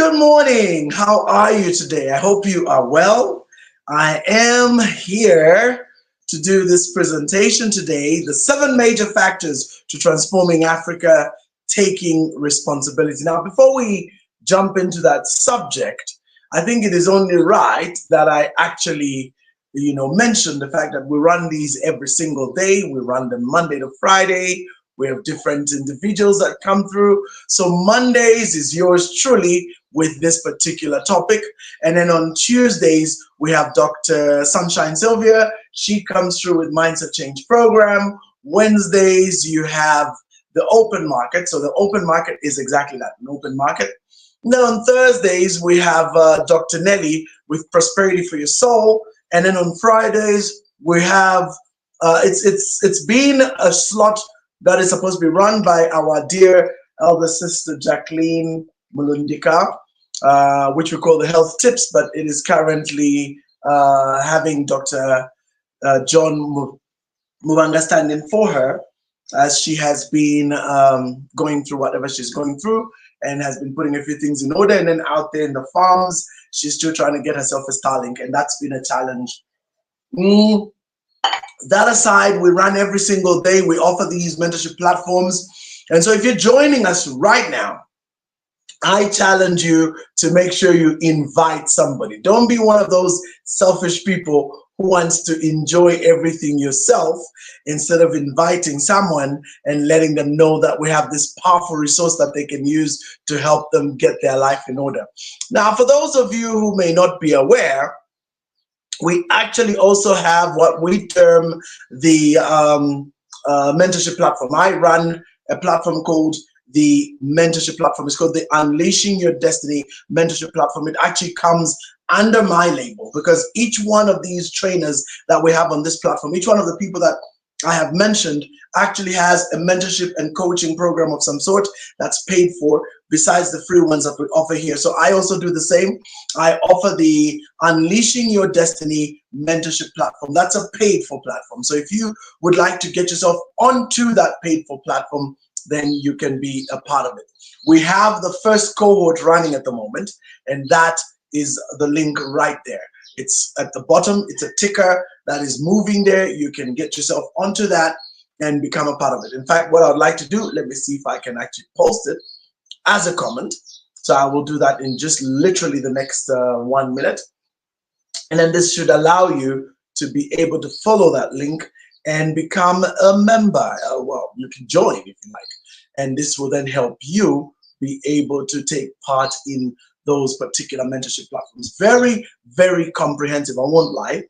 Good morning. How are you today? I hope you are well. I am here to do this presentation today, the 7 major factors to transforming Africa, taking responsibility. Now, before we jump into that subject, I think it is only right that I actually, mention the fact that we run these every single day. We run them Monday to Friday. We have different individuals that come through. So Mondays is yours truly with this particular topic. And then on Tuesdays, we have Dr. Sunshine Sylvia. She comes through with Mindset Change Program. Wednesdays, you have the open market. So the open market is exactly that, an open market. And then on Thursdays, we have Dr. Nelly with Prosperity for Your Soul. And then on Fridays, we have, it's been a slot that is supposed to be run by our dear elder sister Jacqueline Mulundika, which we call the Health Tips, but it is currently having Dr. John Mubanga stand in for her, as she has been going through whatever she's going through and has been putting a few things in order. And then out there in the farms, she's still trying to get herself a Starlink, and that's been a challenge. That aside, we run every single day. We offer these mentorship platforms. And so if you're joining us right now, I challenge you to make sure you invite somebody. Don't be one of those selfish people who wants to enjoy everything yourself instead of inviting someone and letting them know that we have this powerful resource that they can use to help them get their life in order. Now, for those of you who may not be aware, we actually also have what we term the mentorship platform. I run a platform called the mentorship platform. It's called the Unleashing Your Destiny mentorship platform. It actually comes under my label because each one of these trainers that we have on this platform, each one of the people that I have mentioned actually has a mentorship and coaching program of some sort that's paid for besides the free ones that we offer here. So I also do the same. I offer the Unleashing Your Destiny mentorship platform. That's a paid for platform. So if you would like to get yourself onto that paid for platform, then you can be a part of it. We have the first cohort running at the moment, and that is the link right there. It's at the bottom. It's a ticker that is moving there. You can get yourself onto that and become a part of it. In fact, what I'd like to do, let me see if I can actually post it as a comment. So I will do that in just literally the next 1 minute. And then this should allow you to be able to follow that link and become a member. Well, you can join if you like. And this will then help you be able to take part in those particular mentorship platforms. Very, very comprehensive, I won't lie.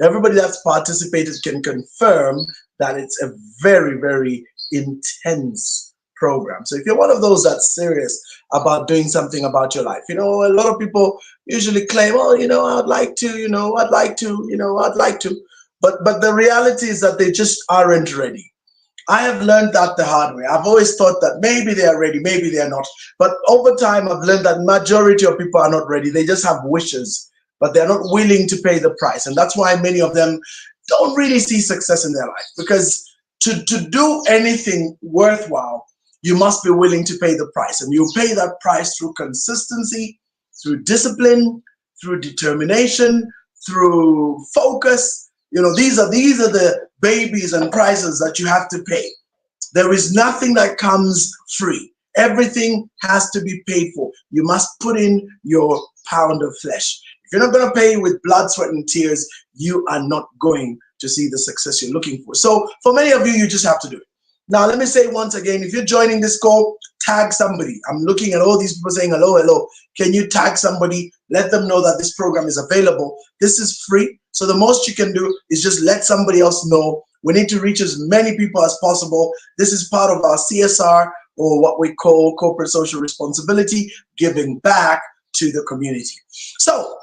Everybody that's participated can confirm that it's a very, very intense program. So if you're one of those that's serious about doing something about your life, a lot of people usually claim, oh, I'd like to, I'd like to. But the reality is that they just aren't ready. I have learned that the hard way. I've always thought that maybe they are ready, maybe they are not. But over time, I've learned that majority of people are not ready. They just have wishes, but they're not willing to pay the price. And that's why many of them don't really see success in their life. Because to do anything worthwhile, you must be willing to pay the price. And you pay that price through consistency, through discipline, through determination, through focus. These are the babies and prices that you have to pay. There is nothing that comes free. Everything has to be paid for. You must put in your pound of flesh. If you're not going to pay with blood, sweat, and tears, you are not going to see the success you're looking for. So for many of you, you just have to do it. Now, let me say once again, if you're joining this call, tag somebody. I'm looking at all these people saying, hello, hello. Can you tag somebody? Let them know that this program is available. This is free. So the most you can do is just let somebody else know. We need to reach as many people as possible. This is part of our CSR, or what we call corporate social responsibility, giving back to the community. So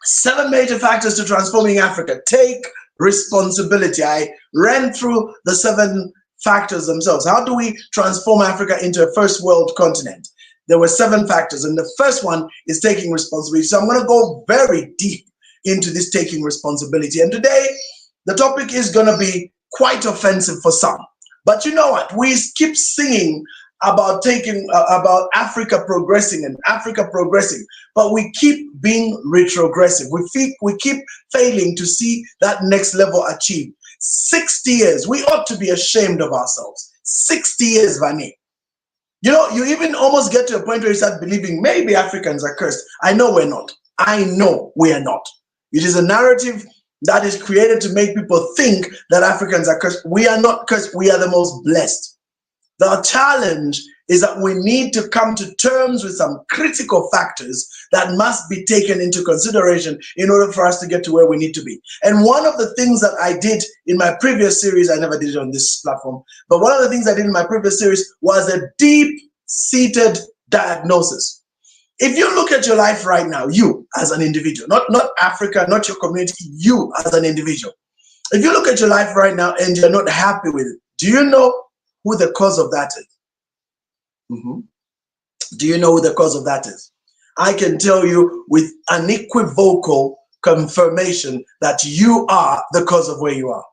7 major factors to transforming Africa. Take responsibility. I ran through the 7 factors themselves. How do we transform Africa into a first world continent? There were 7 factors, and the first one is taking responsibility. So I'm going to go very deep into this taking responsibility. And today, the topic is going to be quite offensive for some. But you know what? We keep singing about about Africa progressing and Africa progressing, but we keep being retrogressive. We keep failing to see that next level achieved. 60 years, we ought to be ashamed of ourselves. 60 years, Vani. You know, you even almost get to a point where you start believing maybe Africans are cursed. I know we're not. I know we are not. It is a narrative that is created to make people think that Africans are cursed. We are not cursed. We are the most blessed. The challenge is that we need to come to terms with some critical factors that must be taken into consideration in order for us to get to where we need to be. And one of the things that I did in my previous series, I never did it on this platform, but one of the things I did in my previous series was a deep-seated diagnosis. If you look at your life right now, you as an individual, not Africa, not your community, you as an individual. If you look at your life right now and you're not happy with it, do you know who the cause of that is? Do you know who the cause of that is? I can tell you with unequivocal confirmation that you are the cause of where you are.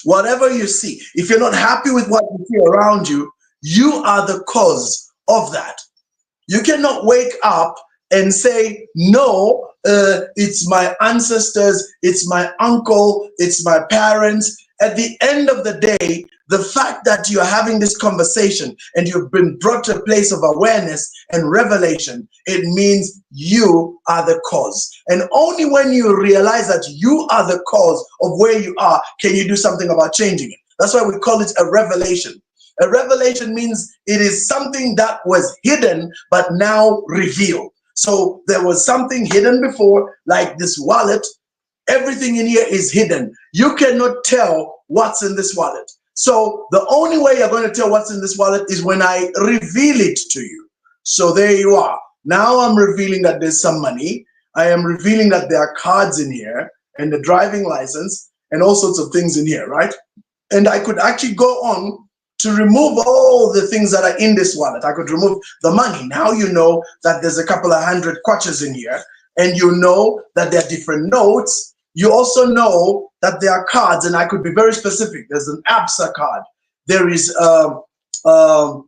Whatever you see, if you're not happy with what you see around you, you are the cause of that. You cannot wake up and say, no, it's my ancestors, it's my uncle, it's my parents. At the end of the day, the fact that you're having this conversation and you've been brought to a place of awareness and revelation, it means you are the cause. And only when you realize that you are the cause of where you are, can you do something about changing it. That's why we call it a revelation. A revelation means it is something that was hidden, but now revealed. So there was something hidden before, like this wallet. Everything in here is hidden. You cannot tell what's in this wallet. So the only way you're going to tell what's in this wallet is when I reveal it to you. So there you are. Now I'm revealing that there's some money. I am revealing that there are cards in here and the driving license and all sorts of things in here, right? And I could actually go on to remove all the things that are in this wallet. I could remove the money. Now you know that there's a couple of hundred kwaches in here, and you know that there are different notes. You also know that there are cards, and I could be very specific. There's an ABSA card. There is another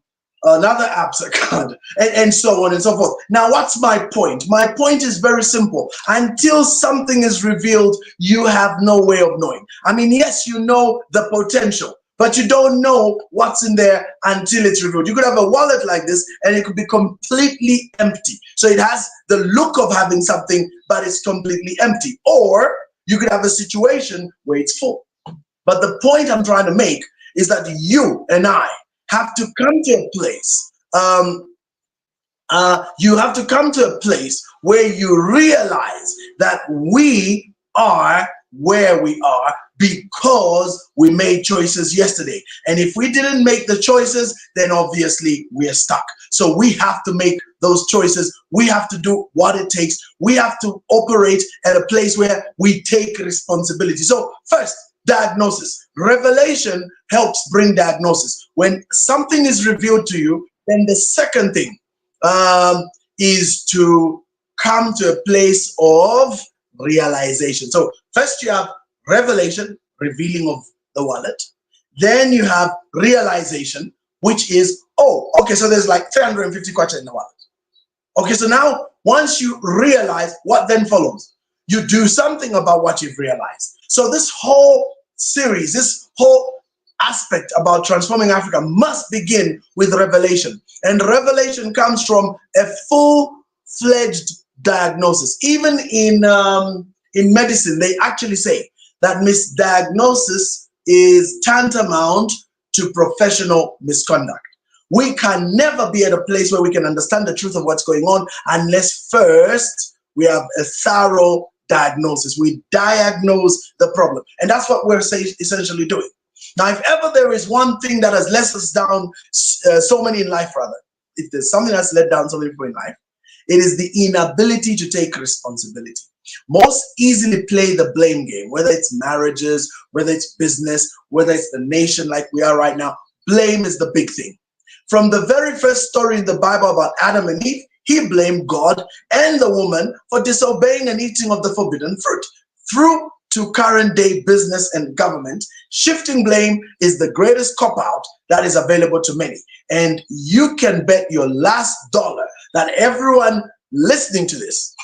ABSA card, and so on and so forth. Now, what's my point? My point is very simple. Until something is revealed, you have no way of knowing. I mean, yes, you know the potential, but you don't know what's in there until it's revealed. You could have a wallet like this and it could be completely empty. So it has the look of having something, but it's completely empty. Or you could have a situation where it's full. But the point I'm trying to make is that you and I have to come to a place. You have to come to a place where you realize that we are where we are because we made choices yesterday. And if we didn't make the choices, then obviously we are stuck. So we have to make those choices. We have to do what it takes. We have to operate at a place where we take responsibility. So first, diagnosis. Revelation helps bring diagnosis. When something is revealed to you, then the second thing is to come to a place of realization. So first you have revelation, revealing of the wallet. Then you have realization, which is, oh, okay, so there's like 350 kwacha in the wallet. Okay, so now once you realize, what then follows? You do something about what you've realized. So this whole series, this whole aspect about transforming Africa must begin with revelation. And revelation comes from a full-fledged diagnosis. Even in medicine, they actually say that misdiagnosis is tantamount to professional misconduct. We can never be at a place where we can understand the truth of what's going on unless first we have a thorough diagnosis. We diagnose the problem. And that's what we're essentially doing. Now, if ever there is one thing that has let us down, so many in life rather, if there's something that's let down so many people in life, it is the inability to take responsibility. Most easily play the blame game, whether it's marriages, whether it's business, whether it's the nation like we are right now. Blame is the big thing. From the very first story in the Bible about Adam and Eve, he blamed God and the woman for disobeying and eating of the forbidden fruit. Through to current day business and government, shifting blame is the greatest cop-out that is available to many. And you can bet your last dollar that everyone listening to this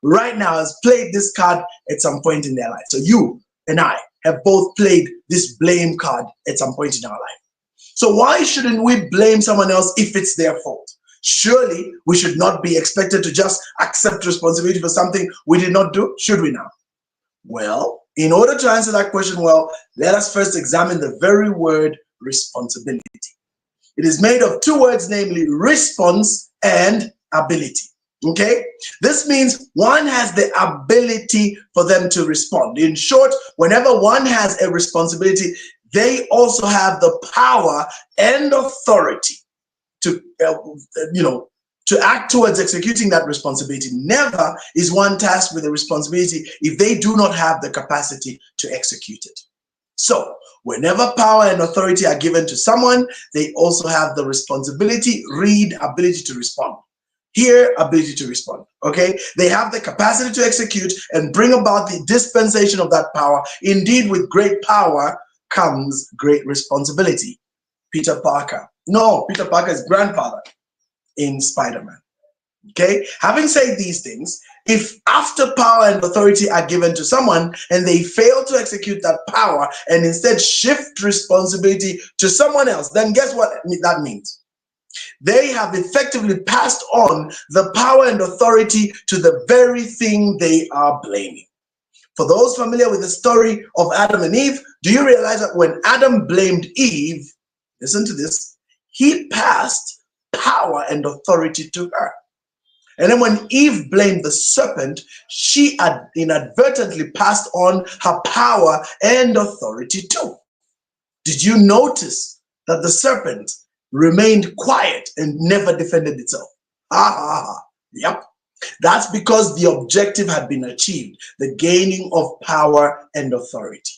right now has played this card at some point in their life. So you and I have both played this blame card at some point in our life. So why shouldn't we blame someone else if it's their fault? Surely we should not be expected to just accept responsibility for something we did not do, should we now? Well, in order to answer that question well, let us first examine the very word responsibility. It is made of two words, namely response and ability. Okay? This means one has the ability for them to respond. In short, whenever one has a responsibility, they also have the power and authority to, to act towards executing that responsibility. Never is one tasked with a responsibility if they do not have the capacity to execute it. So, whenever power and authority are given to someone, they also have the responsibility, read, ability to respond. Here, ability to respond, okay? They have the capacity to execute and bring about the dispensation of that power. Indeed, with great power comes great responsibility. Peter Parker's grandfather in Spider-Man. Okay, having said these things, if after power and authority are given to someone and they fail to execute that power and instead shift responsibility to someone else, then guess what that means? They have effectively passed on the power and authority to the very thing they are blaming. For those familiar with the story of Adam and Eve, do you realize that when Adam blamed Eve, listen to this, he passed power and authority to her. And then when Eve blamed the serpent, she had inadvertently passed on her power and authority too. Did you notice that the serpent remained quiet and never defended itself? Yep. That's because the objective had been achieved, the gaining of power and authority.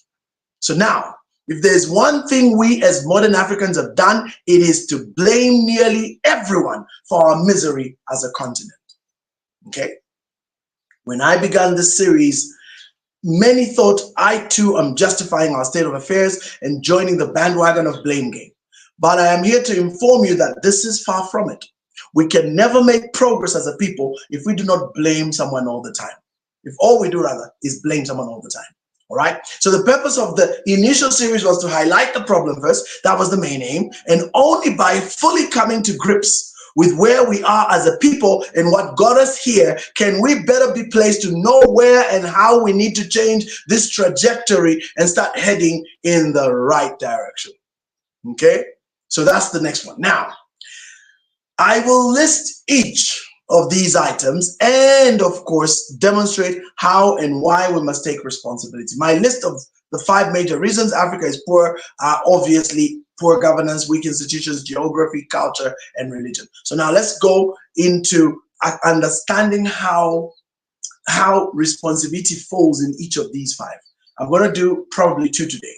So now, if there's one thing we as modern Africans have done, it is to blame nearly everyone for our misery as a continent. Okay? When I began this series, many thought I too am justifying our state of affairs and joining the bandwagon of blame game. But I am here to inform you that this is far from it. We can never make progress as a people if we do not blame someone all the time. If all we do rather is blame someone all the time. All right. So the purpose of the initial series was to highlight the problem first. That was the main aim. And only by fully coming to grips with where we are as a people and what got us here can we better be placed to know where and how we need to change this trajectory and start heading in the right direction. Okay. So that's the next one. Now, I will list each of these items and, of course, demonstrate how and why we must take responsibility. My list of the 5 major reasons Africa is poor are obviously poor governance, weak institutions, geography, culture, and religion. So now let's go into understanding how responsibility falls in each of these 5. I'm going to do probably 2 today.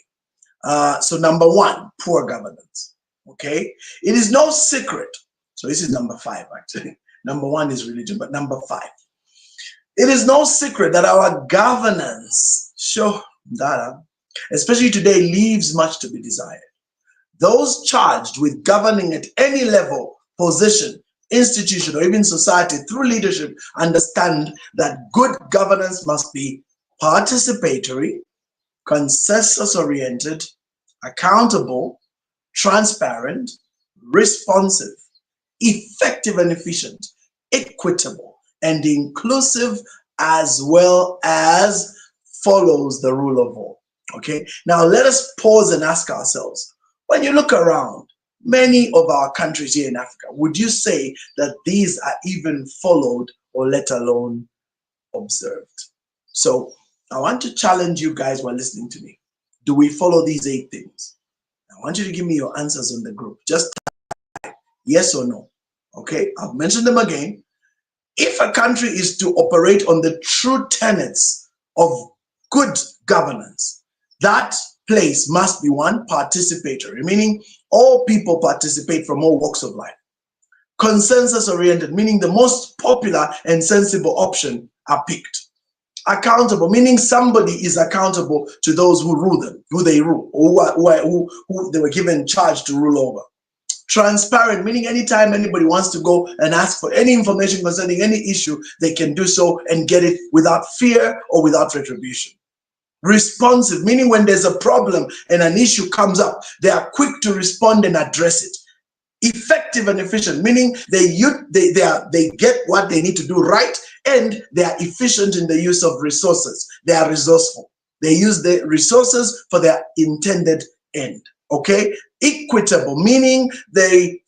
So number 1, poor governance. Okay, it is no secret. So this is number 5 actually. Number 1 is religion, but number 5. It is no secret that our governance, especially today, leaves much to be desired. Those charged with governing at any level, position, institution, or even society through leadership understand that good governance must be participatory, consensus-oriented, accountable, transparent, responsive, effective and efficient, equitable, and inclusive, as well as follows the rule of all. Okay, now let us pause and ask ourselves, when you look around many of our countries here in Africa, would you say that these are even followed or let alone observed? So I want to challenge you guys while listening to me. Do we follow these 8 things? I want you to give me your answers on the group. Just type yes or no. Okay, I'll mention them again. If a country is to operate on the true tenets of good governance, that place must be 1, participatory, meaning all people participate from all walks of life. Consensus oriented, meaning the most popular and sensible option are picked. accountable, meaning somebody is accountable to those who rule them, who they rule, or who they were given charge to rule over. Transparent, meaning anytime anybody wants to go and ask for any information concerning any issue, they can do so and get it without fear or without retribution. Responsive, meaning when there's a problem and an issue comes up, they are quick to respond and address it. Effective and efficient, meaning they get what they need to do right, and they are efficient in the use of resources. They are resourceful. They use the resources for their intended end. Okay? Equitable, meaning they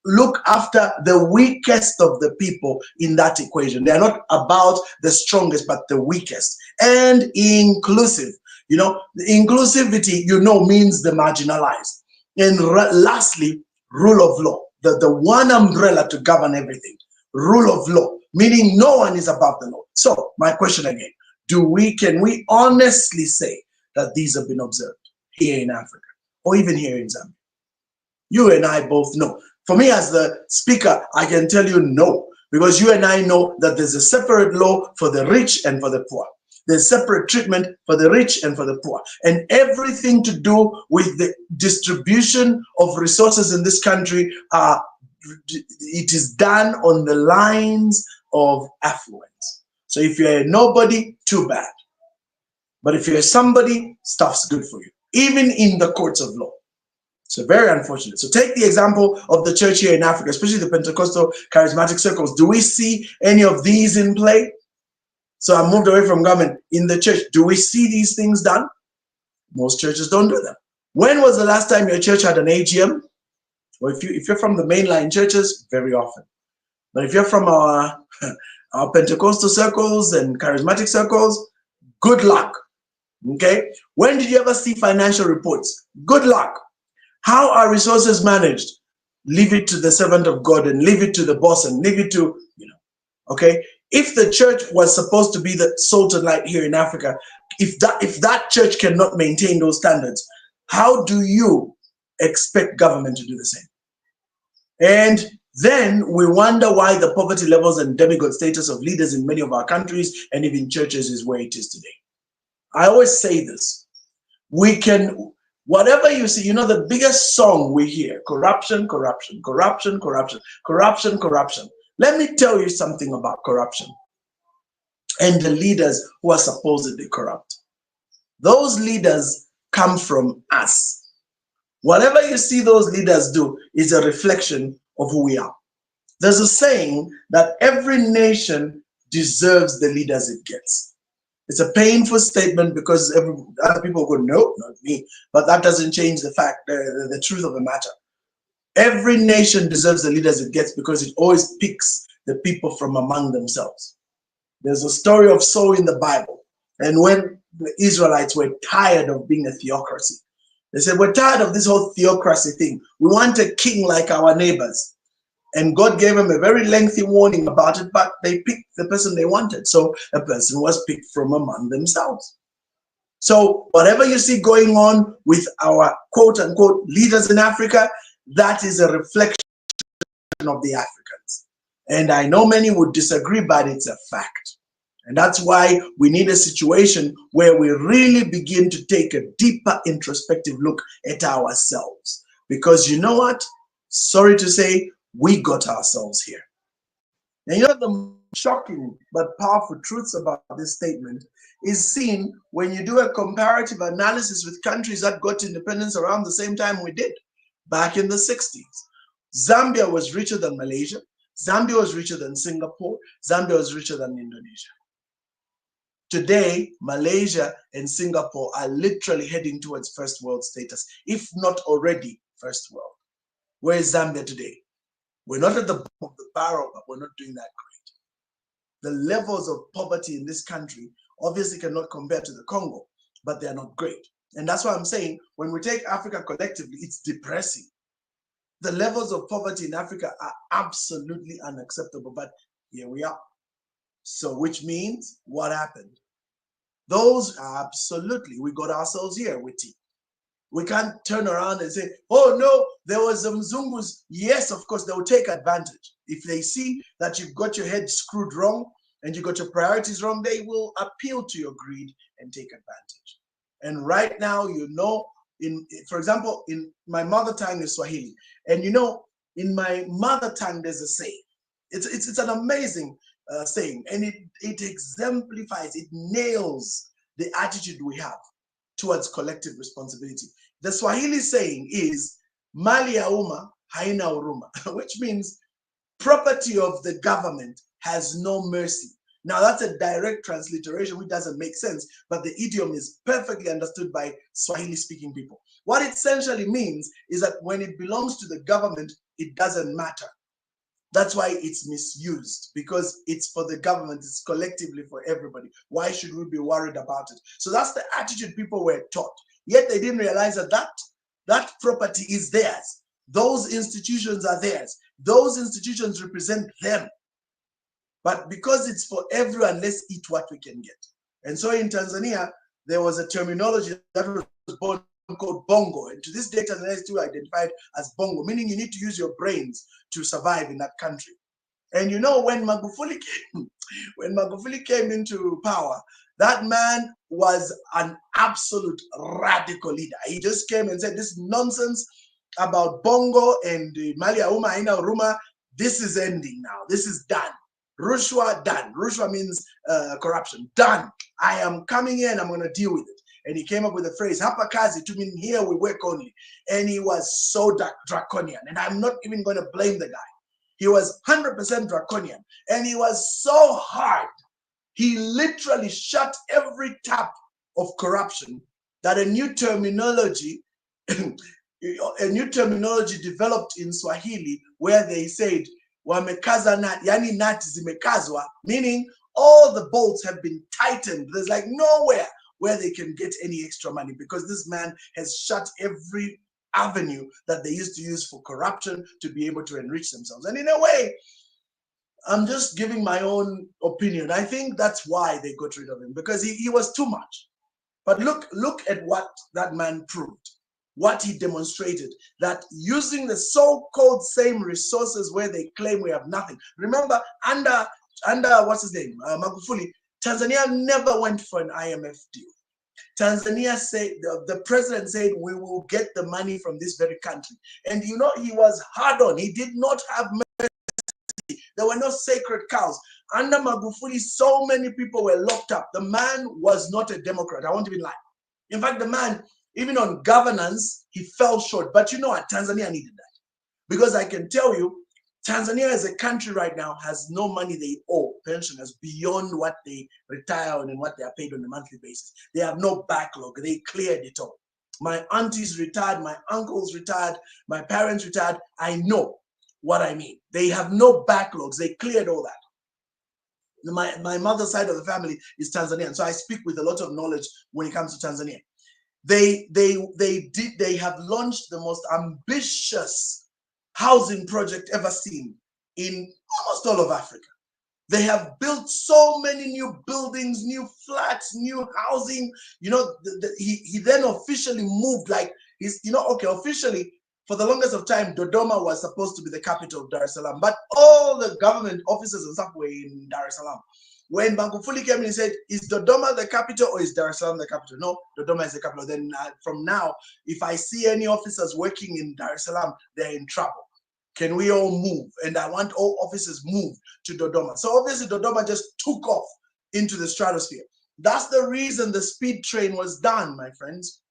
look after the weakest of the people in that equation. They are not about the strongest, but the weakest. And inclusive. The inclusivity, means the marginalized. And lastly, rule of law, the one umbrella to govern everything. Rule of law, meaning no one is above the law. So my question again, can we honestly say that these have been observed here in Africa or even here in Zambia? You and I both know. For me as the speaker, I can tell you no, because you and I know that there's a separate law for the rich and for the poor. There's separate treatment for the rich and for the poor. And everything to do with the distribution of resources in this country, it is done on the lines of affluence. So if you're a nobody, too bad. But if you're somebody, stuff's good for you, even in the courts of law. So very unfortunate. So take the example of the church here in Africa, especially the Pentecostal charismatic circles. Do we see any of these in play? So I moved away from government. In the church, do we see these things done? Most churches don't do that. When was the last time your church had an AGM? Well, if you're from the mainline churches, very often. But if you're from our Pentecostal circles and charismatic circles, good luck. Okay? When did you ever see financial reports? Good luck. How are resources managed? Leave it to the servant of God and leave it to the boss and leave it to, okay? If the church was supposed to be the salt and light here in Africa, if that church cannot maintain those standards, how do you expect government to do the same? And then we wonder why the poverty levels and demigod status of leaders in many of our countries and even churches is where it is today. I always say this. Whatever you see, the biggest song we hear, corruption, corruption, corruption, corruption, corruption, corruption. Let me tell you something about corruption and the leaders who are supposedly corrupt. Those leaders come from us. Whatever you see those leaders do is a reflection of who we are. There's a saying that every nation deserves the leaders it gets. It's a painful statement because other people go, no, not me. But that doesn't change the fact, the truth of the matter. Every nation deserves the leaders it gets because it always picks the people from among themselves. There's a story of Saul in the Bible. And when the Israelites were tired of being a theocracy, they said, we're tired of this whole theocracy thing. We want a king like our neighbors. And God gave them a very lengthy warning about it, but they picked the person they wanted. So a person was picked from among themselves. So whatever you see going on with our quote unquote leaders in Africa, that is a reflection of the Africans. And I know many would disagree, but it's a fact. And that's why we need a situation where we really begin to take a deeper introspective look at ourselves. Because you know what? Sorry to say, we got ourselves here. And the shocking but powerful truths about this statement is seen when you do a comparative analysis with countries that got independence around the same time we did, back in the 60s. Zambia was richer than Malaysia. Zambia was richer than Singapore. Zambia was richer than Indonesia. Today, Malaysia and Singapore are literally heading towards first world status, if not already first world. Where is Zambia today? We're not at the bottom of the barrel, but we're not doing that great. The levels of poverty in this country obviously cannot compare to the Congo, but they're not great. And that's why I'm saying when we take Africa collectively, it's depressing. The levels of poverty in Africa are absolutely unacceptable, but here we are. So which means what happened? Those absolutely, we got ourselves here with tea. We can't turn around and say, oh no, there was some Zungus. Yes, of course, they will take advantage. If they see that you've got your head screwed wrong and you got your priorities wrong, they will appeal to your greed and take advantage. And right now, for example, in my mother tongue is Swahili, and in my mother tongue there's a saying. It's an amazing saying, and it exemplifies, it nails the attitude we have towards collective responsibility. The Swahili saying is mali ya umma haina huruma, which means property of the government has no mercy. Now, that's a direct transliteration, which doesn't make sense, but the idiom is perfectly understood by Swahili-speaking people. What it essentially means is that when it belongs to the government, it doesn't matter. That's why it's misused, because it's for the government, it's collectively for everybody. Why should we be worried about it? So that's the attitude people were taught. Yet they didn't realize that property is theirs. Those institutions are theirs. Those institutions represent them. But because it's for everyone, let's eat what we can get. And so in Tanzania, there was a terminology that was born called bongo. And to this day, Tanzania is still identified as bongo, meaning you need to use your brains to survive in that country. And when Magufuli came into power, that man was an absolute radical leader. He just came and said, this nonsense about bongo and mali ya umma haina huruma, this is ending now. This is done. Rushwa, done. Rushwa means corruption. Done. I am coming in, I'm going to deal with it. And he came up with the phrase, hapa kazi, to mean here we work only. And he was so draconian. And I'm not even going to blame the guy. He was 100% draconian. And he was so hard. He literally shut every tap of corruption that a new terminology developed in Swahili, where they said, wamekaza nati, yani nati zimekazwa, meaning all the bolts have been tightened. There's like nowhere where they can get any extra money, because this man has shut every avenue that they used to use for corruption to be able to enrich themselves. And in a way, I'm just giving my own opinion. I think that's why they got rid of him, because he was too much. But look at what that man proved, what he demonstrated, that using the so-called same resources where they claim we have nothing. Remember, under what's his name, Magufuli, Tanzania never went for an IMF deal. Tanzania said, the president said, we will get the money from this very country. And he was hard on. He did not have mercy. There were no sacred cows. Under Magufuli, so many people were locked up. The man was not a Democrat. I won't even lie. In fact, the man, even on governance, he fell short. But you know what? Tanzania needed that. Because I can tell you, Tanzania as a country right now has no money they owe pensioners beyond what they retire on and what they are paid on a monthly basis. They have no backlog. They cleared it all. My aunties retired, my uncles retired, my parents retired. I know what I mean. They have no backlogs. They cleared all that. My mother's side of the family is Tanzanian, so I speak with a lot of knowledge when it comes to Tanzania. They have launched the most ambitious housing project ever seen in almost all of Africa. They have built so many new buildings, new flats, new housing. He then officially moved, like officially for the longest of time, Dodoma was supposed to be the capital of Dar es Salaam, but all the government offices and stuff were in Dar es Salaam. When Magufuli came in, he said, is Dodoma the capital or is Dar es Salaam the capital? No, Dodoma is the capital. Then from now, if I see any officers working in Dar es Salaam, they're in trouble. Can we all move? And I want all officers moved to Dodoma. So obviously Dodoma just took off into the stratosphere. That's the reason the speed train was done, my friends.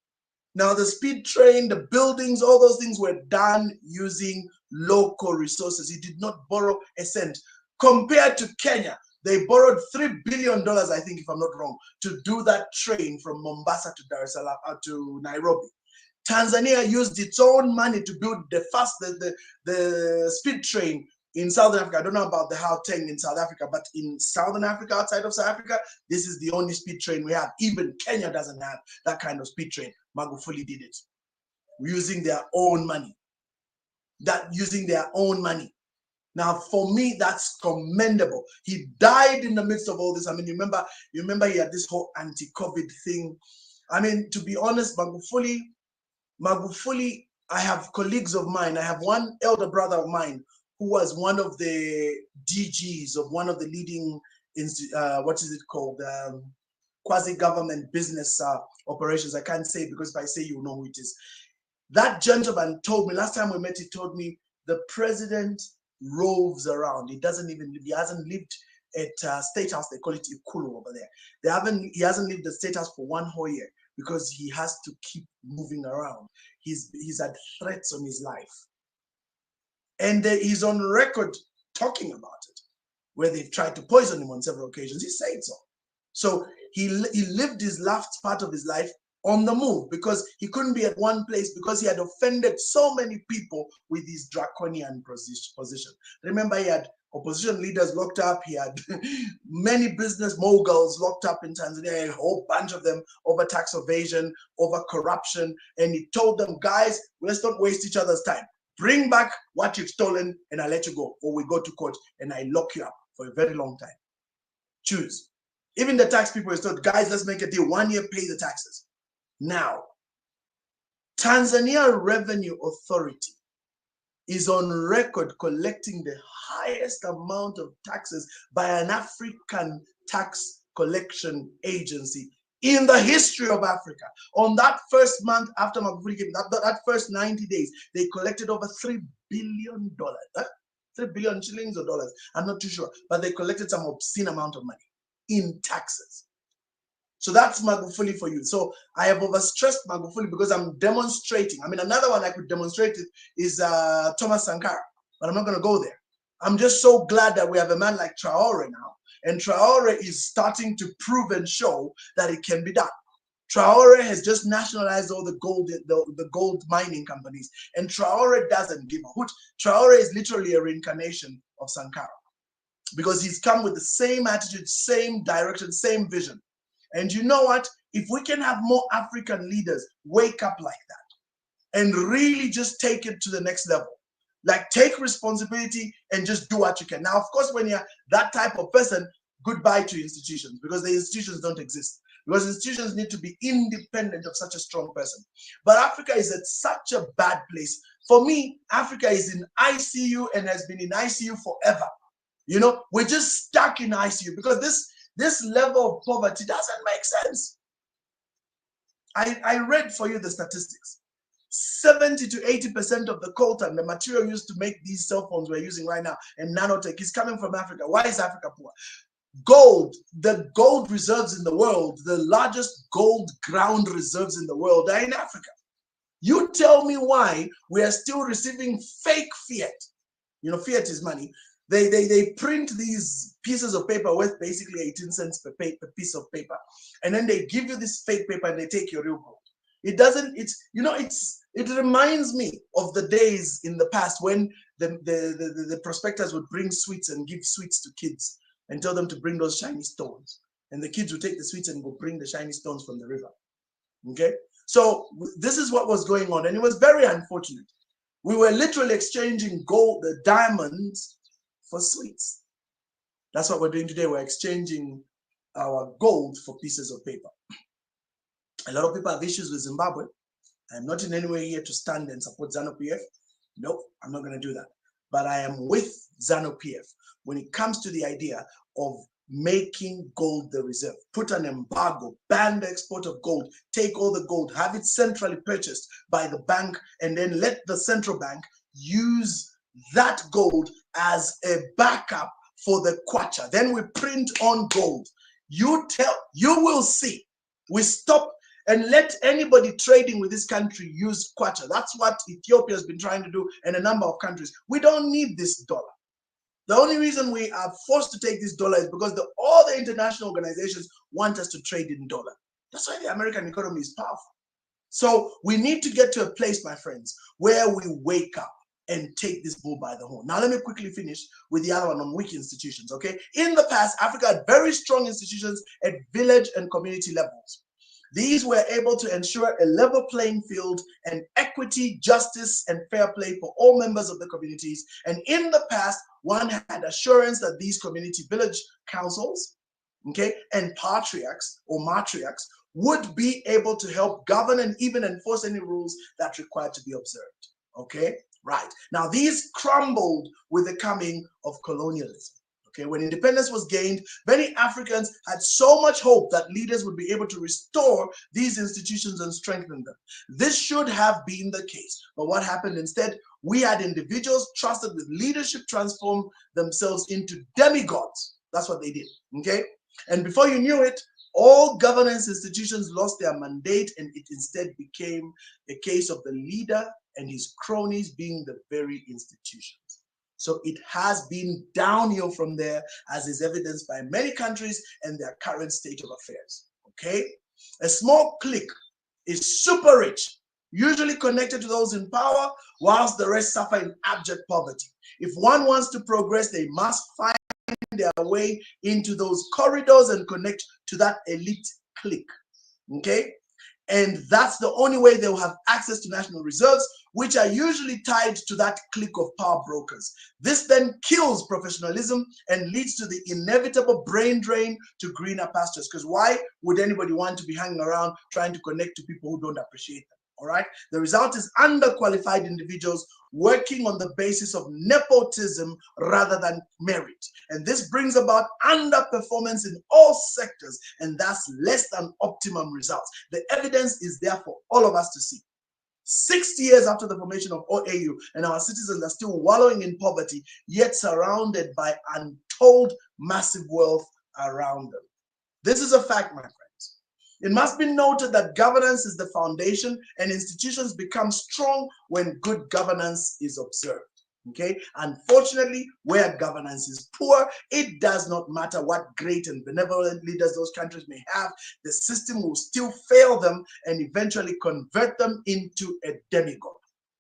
Now the speed train, the buildings, all those things were done using local resources. He did not borrow a cent. Compared to Kenya, they borrowed $3 billion, I think, if I'm not wrong, to do that train from Mombasa to Dar es Salaam, to Nairobi. Tanzania used its own money to build the speed train in Southern Africa. I don't know about the Gauteng in South Africa, but in Southern Africa, outside of South Africa, this is the only speed train we have. Even Kenya doesn't have that kind of speed train. Magufuli did it using their own money. Now, for me, that's commendable. He died in the midst of all this. I mean, you remember he had this whole anti-COVID thing. I mean, to be honest, Magufuli, I have colleagues of mine. I have one elder brother of mine who was one of the DGs of one of the leading what is it called? Quasi-government business operations. I can't say, because if I say, you know who it is. That gentleman told me, last time we met, he told me the president roves around. He hasn't lived at State House. They call it Ikulu over there. He hasn't lived at State House for one whole year because he has to keep moving around. He's had threats on his life. And he's on record talking about it, where they've tried to poison him on several occasions. He said so. So he lived his last part of his life on the move because he couldn't be at one place because he had offended so many people with his draconian position. Remember, he had opposition leaders locked up. He had many business moguls locked up in Tanzania, a whole bunch of them over tax evasion, over corruption. And he told them, guys, let's not waste each other's time. Bring back what you've stolen and I'll let you go. Or we go to court and I lock you up for a very long time. Choose. Even the tax people told, guys, let's make a deal. 1 year, pay the taxes. Now, Tanzania Revenue Authority is on record collecting the highest amount of taxes by an African tax collection agency in the history of Africa. On that first month after Magufuli came, that first 90 days, they collected over $3 billion. 3 billion shillings or dollars, I'm not too sure, but they collected some obscene amount of money in taxes. So that's Magufuli for you. So I have overstressed Magufuli because I'm demonstrating. I mean, another one I could demonstrate is Thomas Sankara, but I'm not going to go there. I'm just so glad that we have a man like Traore now, and Traore is starting to prove and show that it can be done. Traore has just nationalized all the gold mining companies, and Traore doesn't give a hoot. Traore is literally a reincarnation of Sankara because he's come with the same attitude, same direction, same vision. And you know what? If we can have more African leaders wake up like that and really just take it to the next level, like take responsibility and just do what you can. Now, of course, when you're that type of person, goodbye to institutions, because the institutions don't exist. Because institutions need to be independent of such a strong person. But Africa is at such a bad place. For me, Africa is in ICU and has been in ICU forever. You know, we're just stuck in ICU because this level of poverty doesn't make sense. I read for you the statistics. 70 to 80% of the coltan, the material used to make these cell phones we're using right now, and nanotech, is coming from Africa. Why is Africa poor? Gold, the gold reserves in the world, the largest gold ground reserves in the world are in Africa. You tell me why we are still receiving fake fiat. You know, fiat is money. They print these pieces of paper worth basically 18 cents per piece of paper, and then they give you this fake paper and they take your real gold. It doesn't. It reminds me of the days in the past when the prospectors would bring sweets and give sweets to kids and tell them to bring those shiny stones, and the kids would take the sweets and go bring the shiny stones from the river. Okay, so this is what was going on, and it was very unfortunate. We were literally exchanging gold, the diamonds, for sweets. That's what we're doing today. We're exchanging our gold for pieces of paper. A lot of people have issues with Zimbabwe. I'm not in any way here to stand and support ZANU-PF. Nope, I'm not going to do that. But I am with ZANU-PF when it comes to the idea of making gold the reserve. Put an embargo, ban the export of gold, take all the gold, have it centrally purchased by the bank, and then let the central bank use that gold as a backup for the kwacha. Then we print on gold. You will see. We stop and let anybody trading with this country use kwacha. That's what Ethiopia has been trying to do and a number of countries. We don't need this dollar. The only reason we are forced to take this dollar is because all the international organizations want us to trade in dollar. That's why the American economy is powerful. So we need to get to a place, my friends, where we wake up and take this bull by the horn. Now, let me quickly finish with the other one on weak institutions, okay? In the past, Africa had very strong institutions at village and community levels. These were able to ensure a level playing field and equity, justice, and fair play for all members of the communities. And in the past, one had assurance that these community village councils, okay, and patriarchs or matriarchs would be able to help govern and even enforce any rules that required to be observed, okay? Right. Now, these crumbled with the coming of colonialism, Okay, when independence was gained, many Africans had so much hope that leaders would be able to restore these institutions and strengthen them. This should have been the case. But what happened instead? We had individuals trusted with leadership transform themselves into demigods. That's what they did. Okay? And before you knew it, all governance institutions lost their mandate, and it instead became a case of the leader and his cronies being the very institutions. So it has been downhill from there, as is evidenced by many countries and their current state of affairs. Okay? A small clique is super rich, usually connected to those in power, whilst the rest suffer in abject poverty. If one wants to progress, they must find their way into those corridors and connect to that elite clique. Okay? And that's the only way they will have access to national reserves, which are usually tied to that clique of power brokers. This then kills professionalism and leads to the inevitable brain drain to greener pastures. Because why would anybody want to be hanging around trying to connect to people who don't appreciate them? All right. The result is underqualified individuals working on the basis of nepotism rather than merit. And this brings about underperformance in all sectors and thus less than optimum results. The evidence is there for all of us to see. 60 years after the formation of OAU, and our citizens are still wallowing in poverty, yet surrounded by untold massive wealth around them. This is a fact, my friends. It must be noted that governance is the foundation, and institutions become strong when good governance is observed. Okay? Unfortunately, where governance is poor, it does not matter what great and benevolent leaders those countries may have, the system will still fail them and eventually convert them into a demigod.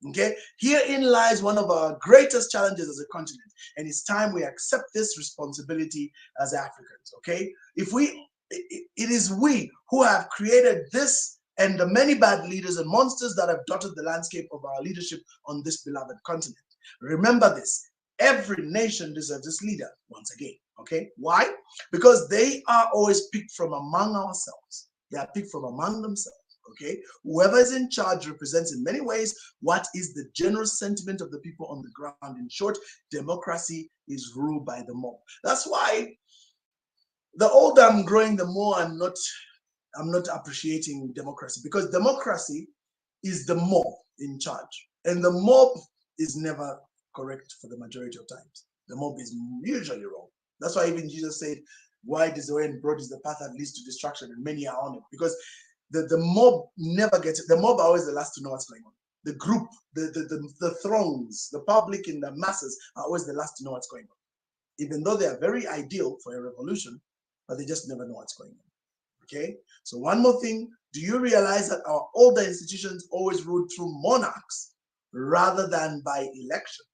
Okay? Herein lies one of our greatest challenges as a continent, and it's time we accept this responsibility as Africans. Okay? It is we who have created this and the many bad leaders and monsters that have dotted the landscape of our leadership on this beloved continent. Remember this, every nation deserves its leader once again. Okay? Why? Because they are always picked from among ourselves. They are picked from among themselves. Okay? Whoever is in charge represents in many ways what is the general sentiment of the people on the ground. In short, democracy is ruled by the mob. That's why the older I'm growing, the more I'm not appreciating democracy, because democracy is the mob in charge, and the mob is never correct for the majority of times. The mob is usually wrong. That's why even Jesus said, wide is the way and broad is the path that leads to destruction, and many are on it. Because the mob never gets it. The mob are always the last to know what's going on. The group, the throngs, the public and the masses are always the last to know what's going on. Even though they are very ideal for a revolution, but they just never know what's going on. Okay? So one more thing, do you realize that our older institutions always ruled through monarchs rather than by election?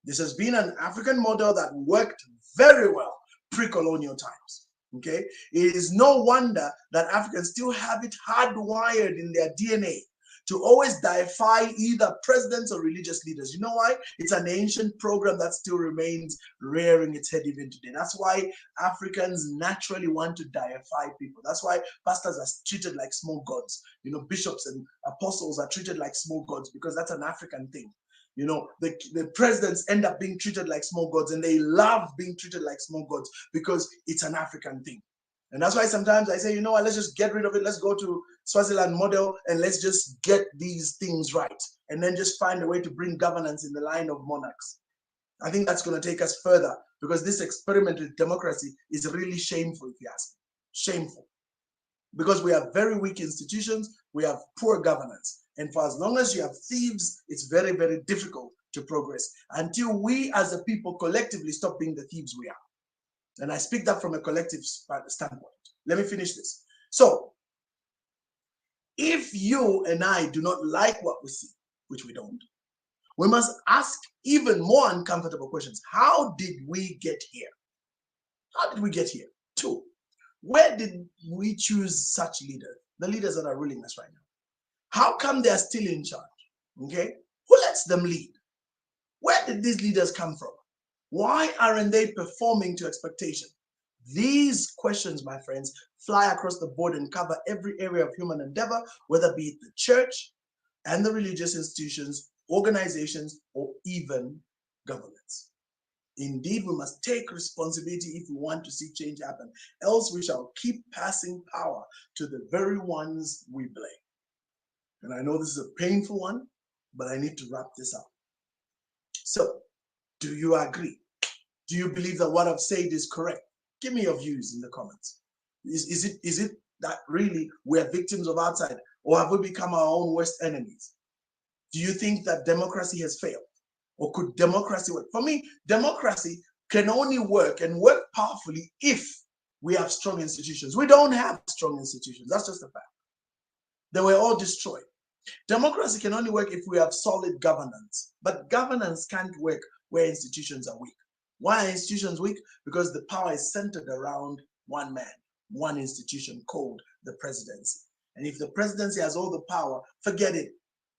This has been an African model that worked very well pre-colonial times. Okay? It is no wonder that Africans still have it hardwired in their DNA to always deify either presidents or religious leaders. You know why? It's an ancient program that still remains rearing its head even today. That's why Africans naturally want to deify people. That's why pastors are treated like small gods. You know, bishops and apostles are treated like small gods, because that's an African thing. You know, the presidents end up being treated like small gods, and they love being treated like small gods because it's an African thing. And that's why sometimes I say, you know what, let's just get rid of it. Let's go to Swaziland model and let's just get these things right. And then just find a way to bring governance in the line of monarchs. I think that's going to take us further, because this experiment with democracy is really shameful, if you ask me. Shameful. Because we have very weak institutions, we have poor governance. And for as long as you have thieves, it's very, very difficult to progress until we as a people collectively stop being the thieves we are. And I speak that from a collective standpoint. Let me finish this. So, if you and I do not like what we see, which we don't, we must ask even more uncomfortable questions. How did we get here? How did we get here? 2, where did we choose such leaders? The leaders that are ruling us right now. How come they are still in charge? Okay? Who lets them lead? Where did these leaders come from? Why aren't they performing to expectation? These questions, my friends, fly across the board and cover every area of human endeavor, whether be it the church and the religious institutions, organizations, or even governments. Indeed, we must take responsibility if we want to see change happen. Else we shall keep passing power to the very ones we blame. And I know this is a painful one, but I need to wrap this up. So, do you agree? Do you believe that what I've said is correct? Give me your views in the comments. Is it that really we're victims of outside, or have we become our own worst enemies? Do you think that democracy has failed? Or could democracy work? For me, democracy can only work and work powerfully if we have strong institutions. We don't have strong institutions. That's just a fact. They were all destroyed. Democracy can only work if we have solid governance. But governance can't work where institutions are weak. Why are institutions weak? Because the power is centered around one man, one institution called the presidency. And if the presidency has all the power, forget it.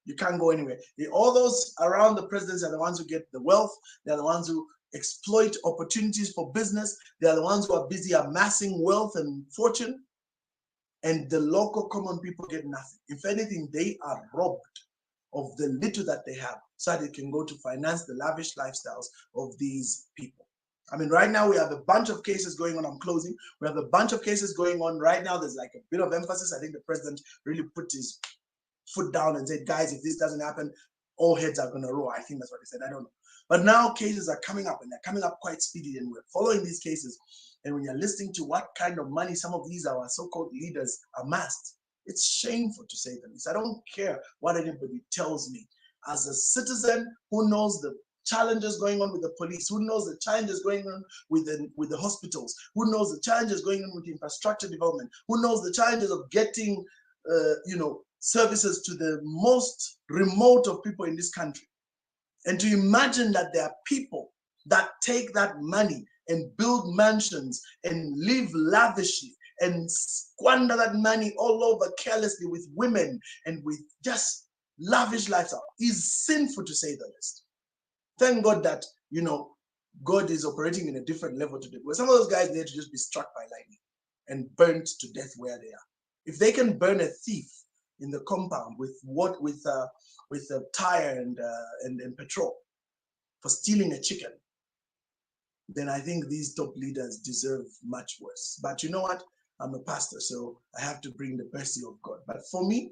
You can't go anywhere. All those around the presidency are the ones who get the wealth. They're the ones who exploit opportunities for business. They're the ones who are busy amassing wealth and fortune. And the local common people get nothing. If anything, they are robbed of the little that they have so that they can go to finance the lavish lifestyles of these people. I mean, right now we have a bunch of cases going on. I'm closing. We have a bunch of cases going on right now. There's like a bit of emphasis. I think the president really put his foot down and said, guys, if this doesn't happen, all heads are going to roll. I think that's what he said. I don't know. But now cases are coming up, and they're coming up quite speedy, and we're following these cases. And when you're listening to what kind of money some of these our so-called leaders amassed, it's shameful, to say the least. I don't care what anybody tells me. As a citizen who knows the challenges going on with the police, who knows the challenges going on with the hospitals, who knows the challenges going on with infrastructure development, who knows the challenges of getting services to the most remote of people in this country. And to imagine that there are people that take that money and build mansions and live lavishly and squander that money all over carelessly with women and with just lavish lifestyle is sinful, to say the least. Thank God that, God is operating in a different level today. Where some of those guys need to just be struck by lightning and burnt to death where they are. If they can burn a thief in the compound with a tire and petrol for stealing a chicken, then I think these top leaders deserve much worse. But you know what? I'm a pastor, so I have to bring the mercy of God. But for me,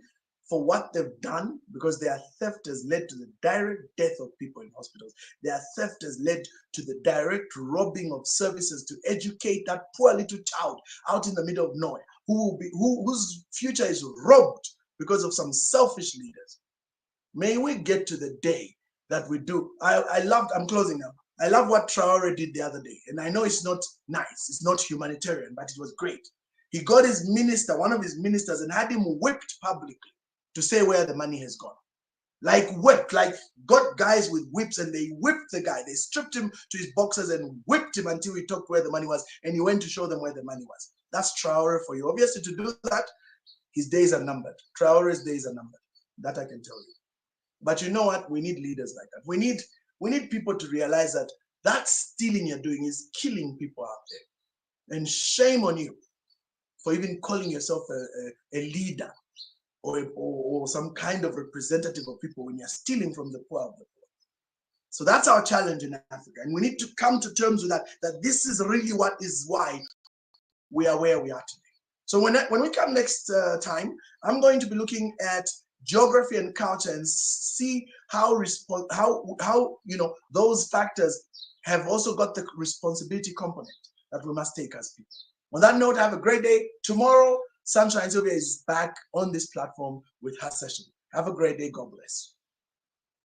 for what they've done, because their theft has led to the direct death of people in hospitals. Their theft has led to the direct robbing of services to educate that poor little child out in the middle of nowhere, whose future is robbed because of some selfish leaders. May we get to the day that we do. I'm closing now. I love what Traore did the other day. And I know it's not nice, it's not humanitarian, but it was great. He got his minister, one of his ministers, and had him whipped publicly to say where the money has gone. Like whipped, like got guys with whips, and they whipped the guy. They stripped him to his boxers and whipped him until he talked where the money was, and he went to show them where the money was. That's Traore for you. Obviously, to do that, his days are numbered. Traore's days are numbered. That I can tell you. But you know what? We need leaders like that. We need people to realize that stealing you're doing is killing people out there. And shame on you for even calling yourself a leader or some kind of representative of people when you're stealing from the poor of the poor. So that's our challenge in Africa. And we need to come to terms with that this is really what is why we are where we are today. So when we come next time, I'm going to be looking at geography and culture and see how those factors have also got the responsibility component that we must take as people. On that note, have a great day. Tomorrow, Sunshine Sylvia is back on this platform with her session. Have a great day. God bless.